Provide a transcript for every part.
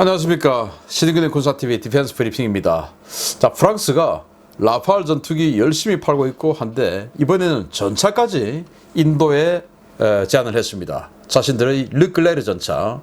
안녕하십니까. 신인근의 군사TV 디펜스 브리핑입니다. 자, 프랑스가 라팔 전투기 열심히 팔고 있고 한데 이번에는 전차까지 인도에 제안을 했습니다. 자신들의 르클레르 전차,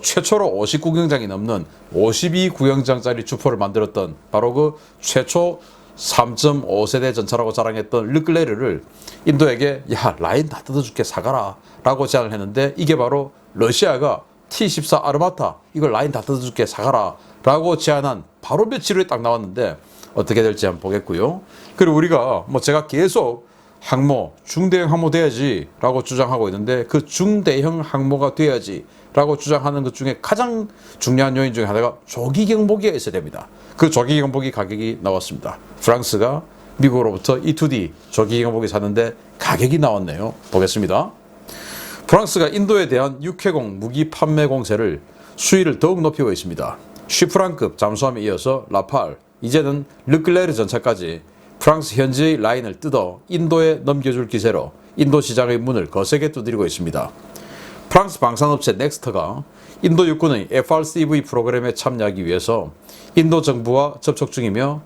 최초로 59경장이 넘는 52구경장짜리 주포를 만들었던 바로 그 최초 3.5세대 전차라고 자랑했던 르클레르를 인도에게 라인 다 뜯어줄게 사가라 라고 제안을 했는데, 이게 바로 러시아가 T-14 아르마타 이걸 라인 다 뜯어줄게 사가라 라고 제안한 바로 며칠 후에 딱 나왔는데 어떻게 될지 한번 보겠고요. 그리고 우리가 제가 계속 항모, 중대형 항모 돼야지 라고 주장하고 있는데, 그 중대형 항모가 돼야지 라고 주장하는 것 중에 가장 중요한 요인 중에 하나가 조기 경보기가 있어야 됩니다. 그 조기 경보기 가격이 나왔습니다. 프랑스가 미국으로부터 E2D 조기 경보기 샀는데 가격이 나왔네요. 보겠습니다. 프랑스가 인도에 대한 육해공 무기 판매 공세를 수위를 더욱 높이고 있습니다. 쉬프랑급 잠수함에 이어서 라팔, 이제는 르클레르 전차까지 프랑스 현지의 라인을 뜯어 인도에 넘겨줄 기세로 인도 시장의 문을 거세게 두드리고 있습니다. 프랑스 방산업체 넥스트가 인도 육군의 FRCV 프로그램에 참여하기 위해서 인도 정부와 접촉 중이며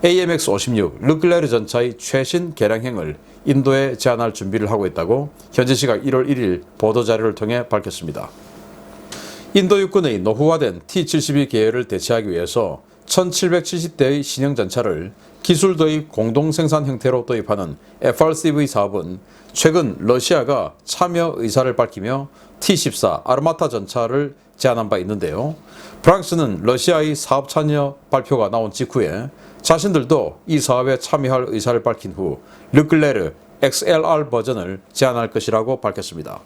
AMX-56 르클레르 전차의 최신 개량형을 인도에 제안할 준비를 하고 있다고 현지 시각 1월 1일 보도자료를 통해 밝혔습니다. 인도 육군의 노후화된 T-72 계열을 대체하기 위해서 1770대의 신형 전차를 기술 도입 공동 생산 형태로 도입하는 FRCV 사업은 최근 러시아가 참여 의사를 밝히며 T-14 아르마타 전차를 제안한 바 있는데요. 프랑스는 러시아의 사업 참여 발표가 나온 직후에 자신들도 이 사업에 참여할 의사를 밝힌 후 르클레르 XLR 버전을 제안할 것이라고 밝혔습니다.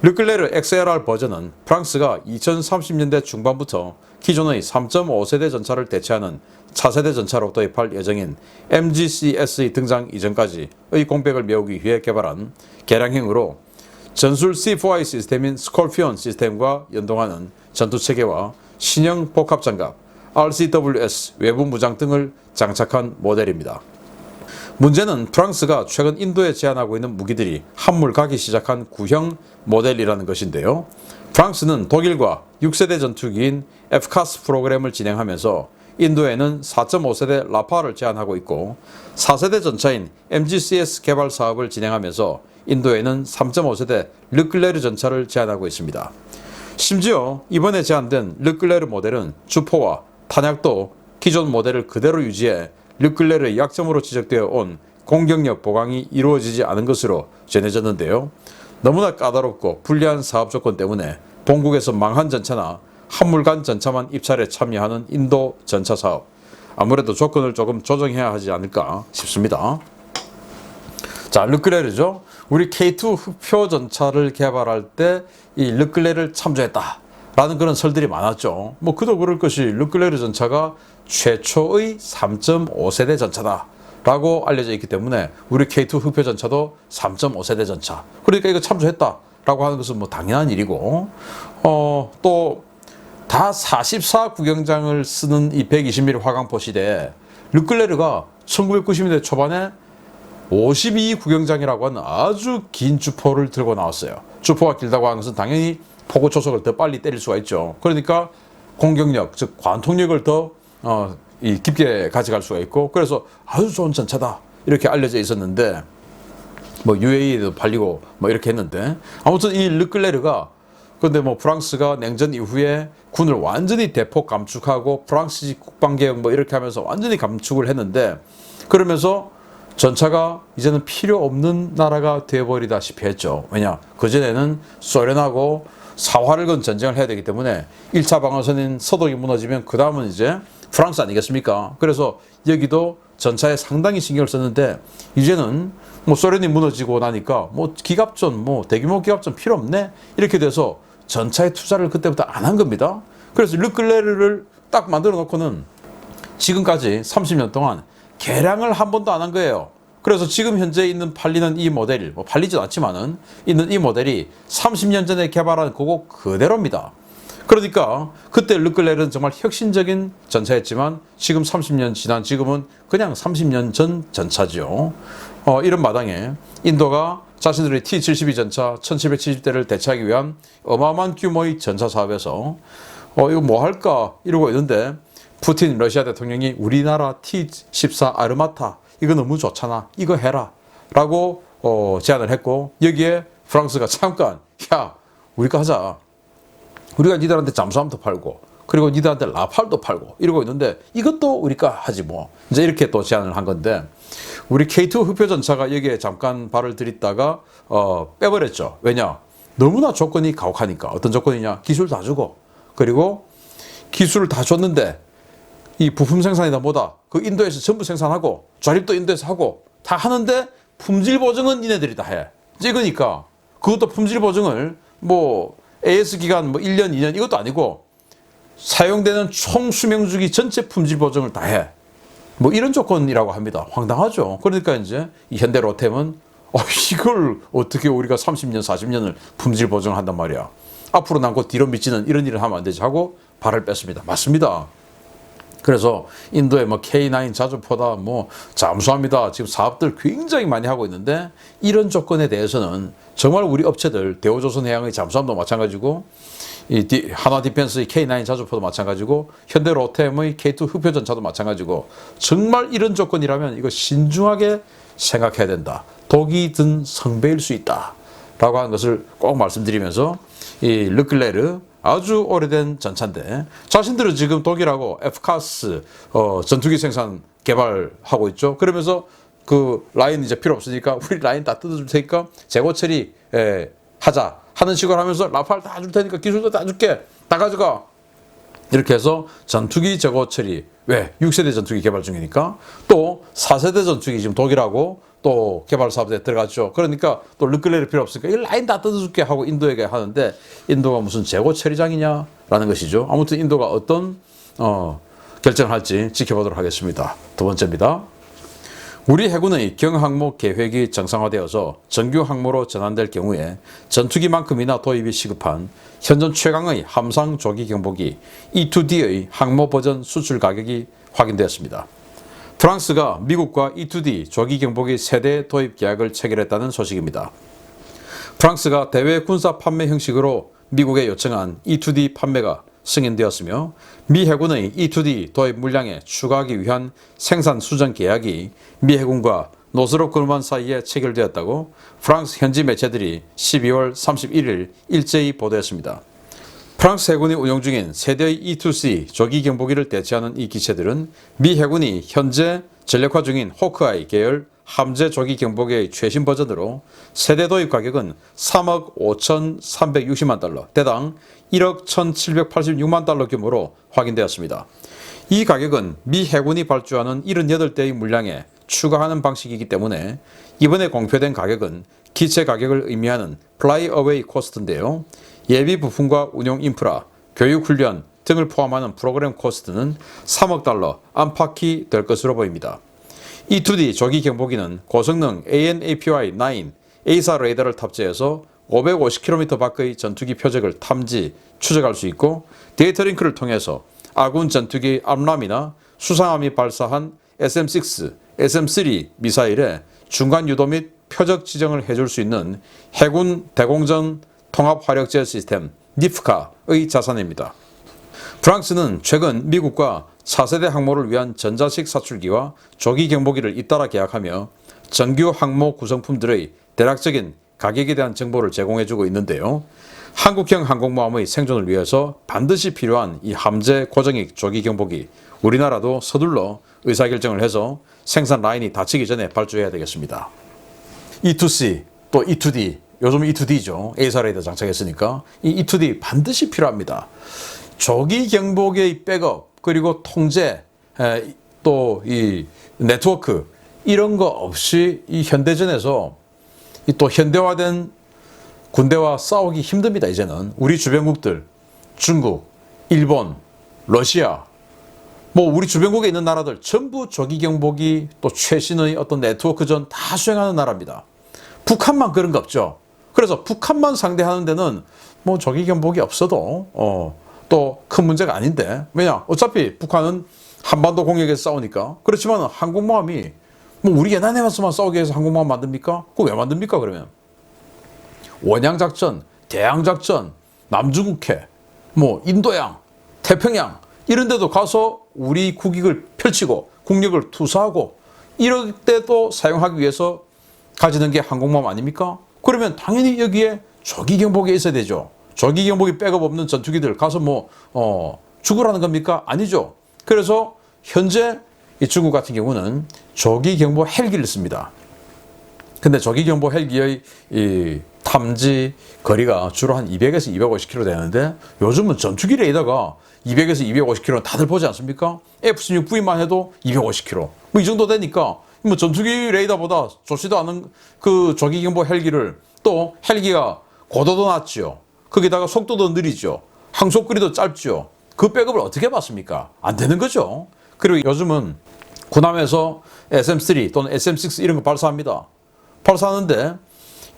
르클레르 XLR 버전은 프랑스가 2030년대 중반부터 기존의 3.5세대 전차를 대체하는 차세대 전차로 도입할 예정인 MGCS의 등장 이전까지의 공백을 메우기 위해 개발한 개량형으로 전술 C4I 시스템인 스콜피온 시스템과 연동하는 전투체계와 신형 복합장갑, RCWS 외부 무장 등을 장착한 모델입니다. 문제는 프랑스가 최근 인도에 제안하고 있는 무기들이 한물 가기 시작한 구형 모델이라는 것인데요. 프랑스는 독일과 6세대 전투기인 FCAS 프로그램을 진행하면서 인도에는 4.5세대 라팔을 제안하고 있고, 4세대 전차인 MGCS 개발 사업을 진행하면서 인도에는 3.5세대 르클레르 전차를 제안하고 있습니다. 심지어 이번에 제안된 르클레르 모델은 주포와 탄약도 기존 모델을 그대로 유지해 르클레르의 약점으로 지적되어 온 공격력 보강이 이루어지지 않은 것으로 전해졌는데요. 너무나 까다롭고 불리한 사업 조건 때문에 본국에서 망한 전차나 한물간 전차만 입찰에 참여하는 인도 전차 사업, 아무래도 조건을 조금 조정해야 하지 않을까 싶습니다. 자, 르클레르죠. 우리 K2 흑표 전차를 개발할 때 이 르클레르를 참조했다 라는 그런 설들이 많았죠. 그도 그럴 것이 르클레르 전차가 최초의 3.5세대 전차다 라고 알려져 있기 때문에 우리 K2 흑표 전차도 3.5세대 전차, 그러니까 이거 참조했다 라고 하는 것은 당연한 일이고, 또 다 44구경장을 쓰는 이 120mm 화강포 시대에 르클레르가 1990년대 초반에 52구경장이라고 하는 아주 긴 주포를 들고 나왔어요. 주포가 길다고 하는 것은 당연히 포구 초속을 더 빨리 때릴 수가 있죠. 그러니까 공격력, 즉 관통력을 더 깊게 가져갈 수가 있고, 그래서 아주 좋은 전차다 이렇게 알려져 있었는데, UAE에도 팔리고 이렇게 했는데, 아무튼 이 르클레르가, 근데 프랑스가 냉전 이후에 군을 완전히 대폭 감축하고 프랑스식 국방개혁 이렇게 하면서 완전히 감축을 했는데, 그러면서 전차가 이제는 필요 없는 나라가 되어버리다시피 했죠. 왜냐? 그전에는 소련하고 사활을 건 전쟁을 해야 되기 때문에 1차 방어선인 서독이 무너지면 그 다음은 이제 프랑스 아니겠습니까? 그래서 여기도 전차에 상당히 신경을 썼는데, 이제는 소련이 무너지고 나니까 기갑전, 대규모 기갑전 필요 없네 이렇게 돼서 전차에 투자를 그때부터 안 한 겁니다. 그래서 르클레르를 딱 만들어 놓고는 지금까지 30년 동안 개량을 한 번도 안 한 거예요. 그래서 지금 현재 있는 팔리는 이 모델, 팔리지도 않지만은 있는 이 모델이 30년 전에 개발한 그거 그대로입니다. 그러니까 그때 르클레르는 정말 혁신적인 전차였지만 지금 30년 지난 지금은 그냥 30년 전 전차죠. 이런 마당에 인도가 자신들의 T-72 전차 1770대를 대체하기 위한 어마어마한 규모의 전차 사업에서 이거 뭐 할까 이러고 있는데 푸틴 러시아 대통령이 우리나라 T-14 아르마타 이거 너무 좋잖아, 이거 해라 라고 제안을 했고, 여기에 프랑스가 잠깐 야 우리가 하자, 우리가 니들한테 잠수함도 팔고 그리고 니들한테 라팔도 팔고 이러고 있는데 이것도 우리가 하지 뭐, 이제 이렇게 또 제안을 한 건데, 우리 K2 흑표전차가 여기에 잠깐 발을 들이다가 빼버렸죠. 왜냐, 너무나 조건이 가혹하니까. 어떤 조건이냐, 기술 다 주고, 그리고 기술을 다 줬는데 이 부품 생산이다 뭐다 그 인도에서 전부 생산하고 조립도 인도에서 하고 다 하는데 품질 보증은 니네들이 다 해. 찍으니까 그것도 품질 보증을 뭐 AS 기간 뭐 1년 2년 이것도 아니고 사용되는 총 수명주기 전체 품질 보증을 다 해. 뭐 이런 조건이라고 합니다. 황당하죠. 그러니까 이제 이 현대 로템은 이걸 어떻게 우리가 30년 40년을 품질 보증을 한단 말이야. 앞으로 남고 뒤로 미치는 이런 일을 하면 안 되지 하고 발을 뺐습니다. 맞습니다. 그래서 인도에 뭐 K9 자주포다 뭐 잠수합니다. 지금 사업들 굉장히 많이 하고 있는데, 이런 조건에 대해서는 정말 우리 업체들 대우조선해양의 잠수함도 마찬가지고 이 하나 디펜스의 K9 자주포도 마찬가지고 현대로템의 K2 흑표전차도 마찬가지고, 정말 이런 조건이라면 이거 신중하게 생각해야 된다. 독이 든 성배일 수 있다 라고 하는 것을 꼭 말씀드리면서, 이 르클레르 아주 오래된 전차인데 자신들은 지금 독일하고 F카스 전투기 생산 개발하고 있죠. 그러면서 그 라인 이제 필요 없으니까 우리 라인 다 뜯어줄 테니까 재고 처리 하자 하는 식으로 하면서 라팔 다 줄 테니까 기술도 다 줄게, 다 가져가, 이렇게 해서 전투기 재고 처리, 왜 6세대 전투기 개발 중이니까, 또 4세대 전투기 지금 독일하고 또 개발 사업에 들어갔죠. 그러니까 또 르클레르 필요 없으니까 이 라인 다 뜯어줄게 하고 인도에게 하는데, 인도가 무슨 재고 처리장이냐라는 것이죠. 아무튼 인도가 어떤 결정을 할지 지켜보도록 하겠습니다. 두 번째입니다. 우리 해군의 경항모 계획이 정상화되어서 정규 항모로 전환될 경우에 전투기만큼이나 도입이 시급한 현존 최강의 함상 조기 경보기 E2D의 항모 버전 수출 가격이 확인되었습니다. 프랑스가 미국과 E2D 조기 경보기 세대 도입 계약을 체결했다는 소식입니다. 프랑스가 대외 군사 판매 형식으로 미국에 요청한 E2D 판매가 승인되었으며, 미 해군의 E2D 도입 물량에 추가하기 위한 생산 수정 계약이 미 해군과 노스롭 그루만 사이에 체결되었다고 프랑스 현지 매체들이 12월 31일 일제히 보도했습니다. 프랑스 해군이 운용 중인 세대의 E2C 조기 경보기를 대체하는 이 기체들은 미 해군이 현재 전력화 중인 호크아이 계열 함재 조기 경보기의 최신 버전으로 세대 도입 가격은 3억 5,360만 달러, 대당 1억 1,786만 달러 규모로 확인되었습니다. 이 가격은 미 해군이 발주하는 78대의 물량에 추가하는 방식이기 때문에 이번에 공표된 가격은 기체 가격을 의미하는 플라이 어웨이 코스트인데요. 예비 부품과 운용 인프라, 교육 훈련 등을 포함하는 프로그램 코스트는 3억 달러 안팎이 될 것으로 보입니다. E2D 조기 경보기는 고성능 AN/APY-9 A사 레이더를 탑재해서 550km 밖의 전투기 표적을 탐지, 추적할 수 있고, 데이터 링크를 통해서 아군 전투기 암람이나 수상함이 발사한 SM-6, SM-3 미사일의 중간 유도 및 표적 지정을 해줄 수 있는 해군 대공전 통합화력제 시스템 니프카의 자산입니다. 프랑스는 최근 미국과 4세대 항모를 위한 전자식 사출기와 조기 경보기를 잇따라 계약하며 정규 항모 구성품들의 대략적인 가격에 대한 정보를 제공해주고 있는데요. 한국형 항공모함의 생존을 위해서 반드시 필요한 이 함재 고정익 조기 경보기, 우리나라도 서둘러 의사결정을 해서 생산 라인이 닫히기 전에 발주해야 되겠습니다. E2C 또 E2D, 요즘 E2D죠. A사 레이더 장착했으니까 이 E2D 반드시 필요합니다. 조기 경보기의 백업, 그리고 통제, 또 이 네트워크, 이런 거 없이 이 현대전에서 또 현대화된 군대와 싸우기 힘듭니다. 이제는 우리 주변국들, 중국, 일본, 러시아, 뭐 우리 주변국에 있는 나라들 전부 조기 경보기 또 최신의 어떤 네트워크전 다 수행하는 나라입니다. 북한만 그런 거 없죠. 그래서 북한만 상대하는 데는 뭐 조기 경보기 없어도 또 큰 문제가 아닌데, 왜냐 어차피 북한은 한반도 공역에서 싸우니까. 그렇지만 항공모함이 뭐 우리 옛날에만 싸우기 위해서 항공모함 만듭니까? 그거 왜 만듭니까? 그러면 원양작전, 대양작전, 남중국해, 뭐 인도양, 태평양 이런 데도 가서 우리 국익을 펼치고 국력을 투사하고 이럴 때도 사용하기 위해서 가지는 게 항공모함 아닙니까? 그러면 당연히 여기에 조기 경보기 있어야 되죠. 조기 경보기 백업 없는 전투기들 가서 죽으라는 겁니까? 아니죠. 그래서 현재 이 중국 같은 경우는 조기 경보 헬기를 씁니다. 근데 조기 경보 헬기의 이 탐지 거리가 주로 한 200에서 250km 되는데 요즘은 전투기 레이더가 200에서 250km 다들 보지 않습니까? F-16V만 해도 250km. 뭐 이 정도 되니까 뭐 전투기 레이더보다 좋지도 않은 그 조기 경보 헬기를 또 헬기가 고도도 낮죠. 거기다가 속도도 느리죠. 항속거리도 짧죠. 그 백업을 어떻게 받습니까? 안 되는 거죠. 그리고 요즘은 군함에서 SM-3 또는 SM-6 이런 거 발사합니다. 발사하는데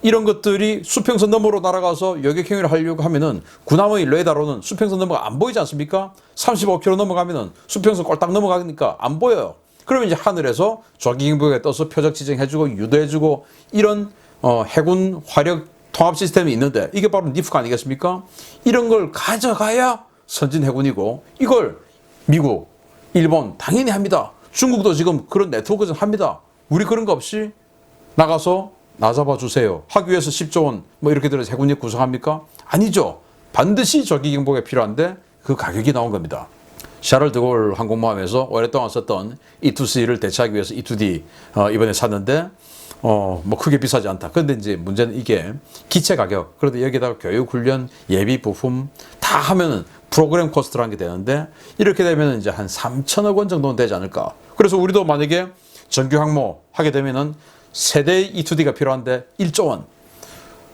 이런 것들이 수평선 너머로 날아가서 여객 행위를 하려고 하면은 군함의 레이더로는 수평선 너머가 안 보이지 않습니까? 35km 넘어가면은 수평선 꼴딱 넘어가니까 안 보여요. 그러면 이제 하늘에서 조기 경보기가 떠서 표적 지정해주고 유도해주고 이런 해군 화력 통합 시스템이 있는데 이게 바로 니프가 아니겠습니까? 이런 걸 가져가야 선진 해군이고 이걸 미국, 일본 당연히 합니다. 중국도 지금 그런 네트워크 합니다. 우리 그런 거 없이 나가서 나 잡아주세요 하기 위해서 10조 원 뭐 이렇게 들어서 해군력 구성합니까? 아니죠. 반드시 조기 경보가 필요한데 그 가격이 나온 겁니다. 샤를 드골 항공모함에서 오랫동안 썼던 E2C를 대체하기 위해서 E2D 이번에 샀는데 뭐 크게 비싸지 않다. 그런데 이제 문제는 이게 기체 가격, 그런데 여기다가 교육, 훈련, 예비 부품 다 하면은 프로그램 코스트라는 게 되는데 이렇게 되면 이제 한 3천억 원 정도는 되지 않을까. 그래서 우리도 만약에 정규 항모 하게 되면은 세대 E2D가 필요한데 1조 원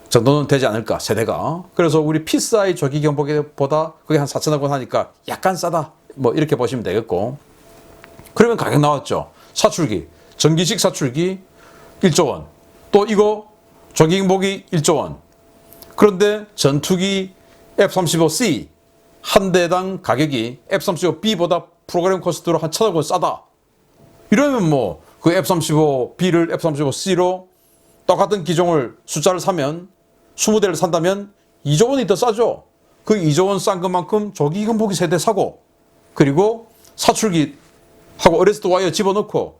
정도는 되지 않을까, 세대가. 그래서 우리 PSI 조기 경보기보다 그게 한 4천억 원 하니까 약간 싸다. 뭐 이렇게 보시면 되겠고. 그러면 가격 나왔죠. 사출기, 전기식 사출기 1조 원. 또 이거 조기 경보기 1조 원. 그런데 전투기 F-35C 한 대당 가격이 F-35B보다 프로그램 코스트로 한 1천억 원 싸다. 이러면 뭐 그 F-35B를 F-35C로 똑같은 기종을 숫자를 사면 20대를 산다면 2조 원이 더 싸죠. 그 2조 원 싼 것만큼 조기 경보기 세대 사고 그리고 사출기 하고 어레스트 와이어 집어넣고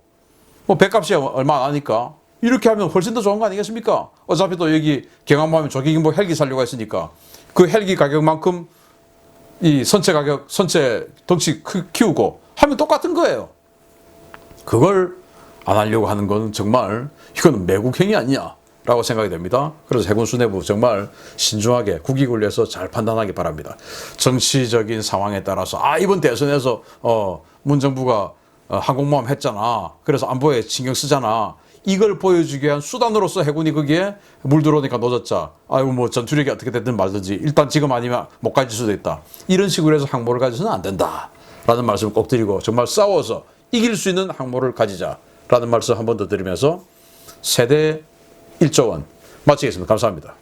뭐 배값이 얼마 안 하니까 이렇게 하면 훨씬 더 좋은 거 아니겠습니까? 어차피 또 여기 경항모함에 조기 경보 헬기 살려고 했으니까 그 헬기 가격만큼 이 선체 가격, 선체 덩치 키우고 하면 똑같은 거예요. 그걸 안 하려고 하는 건 정말 이건 매국행위 아니냐 라고 생각이 됩니다. 그래서 해군 수뇌부 정말 신중하게 국익을 위해서 잘 판단하기 바랍니다. 정치적인 상황에 따라서 이번 대선에서 문 정부가 항공모함 했잖아. 그래서 안보에 신경 쓰잖아. 이걸 보여주기 위한 수단으로서 해군이 거기에 물 들어오니까 놓쳤자. 아이고 뭐 전투력이 어떻게 됐든 말든지 일단 지금 아니면 못 가질 수도 있다. 이런 식으로 해서 항모를 가져서는 안 된다. 라는 말씀을 꼭 드리고 정말 싸워서 이길 수 있는 항모를 가지자. 라는 말씀 한 번 더 드리면서 세대 1조 원 마치겠습니다. 감사합니다.